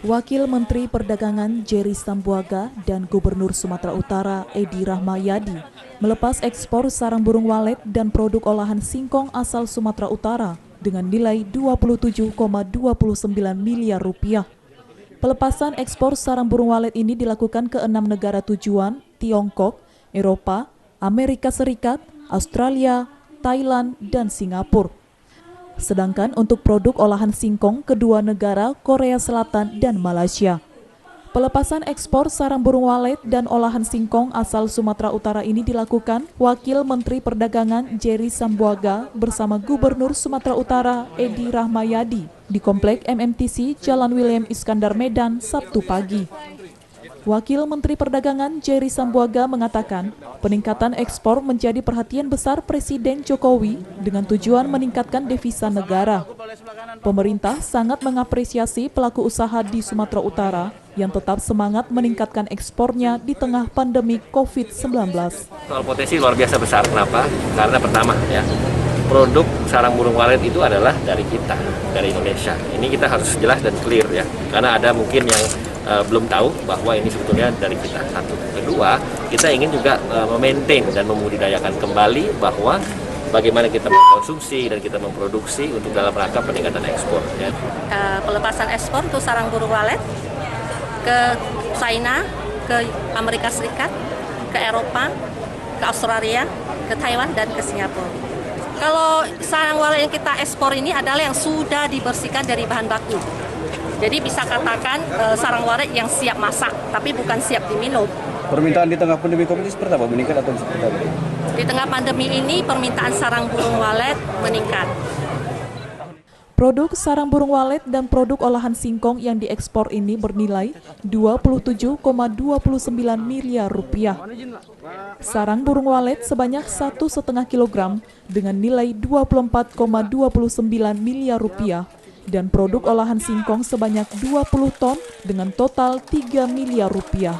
Wakil Menteri Perdagangan Jerry Sambuaga dan Gubernur Sumatera Utara Edi Rahmayadi melepas ekspor sarang burung walet dan produk olahan singkong asal Sumatera Utara dengan nilai 27,29 miliar rupiah. Pelepasan ekspor sarang burung walet ini dilakukan ke 6 negara tujuan, Tiongkok, Eropa, Amerika Serikat, Australia, Thailand, dan Singapura. Sedangkan untuk produk olahan singkong kedua negara Korea Selatan dan Malaysia. Pelepasan ekspor sarang burung walet dan olahan singkong asal Sumatera Utara ini dilakukan Wakil Menteri Perdagangan Jerry Sambuaga bersama Gubernur Sumatera Utara Edi Rahmayadi di Komplek MMTC Jalan William Iskandar Medan Sabtu pagi. Wakil Menteri Perdagangan Jerry Sambuaga mengatakan peningkatan ekspor menjadi perhatian besar Presiden Jokowi dengan tujuan meningkatkan devisa negara. Pemerintah sangat mengapresiasi pelaku usaha di Sumatera Utara yang tetap semangat meningkatkan ekspornya di tengah pandemi COVID-19. Soal potensi luar biasa besar, kenapa? Karena pertama ya, produk sarang burung walet itu adalah dari kita, dari Indonesia. Ini kita harus jelas dan clear ya, karena ada mungkin yang belum tahu bahwa ini sebetulnya dari kita. Satu. Kedua, kita ingin juga memaintain dan membudidayakan kembali bahwa bagaimana kita mengkonsumsi dan kita memproduksi untuk dalam rangka peningkatan ekspor. Ya. Pelepasan ekspor untuk sarang burung walet ke China, ke Amerika Serikat, ke Eropa, ke Australia, ke Taiwan, dan ke Singapura. Kalau sarang walet yang kita ekspor ini adalah yang sudah dibersihkan dari bahan baku. Jadi bisa katakan sarang walet yang siap masak, tapi bukan siap diminum. Permintaan di tengah pandemi COVID seperti apa? Meningkat atau seperti apa? Di tengah pandemi ini permintaan sarang burung walet meningkat. Produk sarang burung walet dan produk olahan singkong yang diekspor ini bernilai 27,29 miliar rupiah. Sarang burung walet sebanyak 1,5 kilogram dengan nilai 24,29 miliar rupiah dan produk olahan singkong sebanyak 20 ton dengan total 3 miliar rupiah.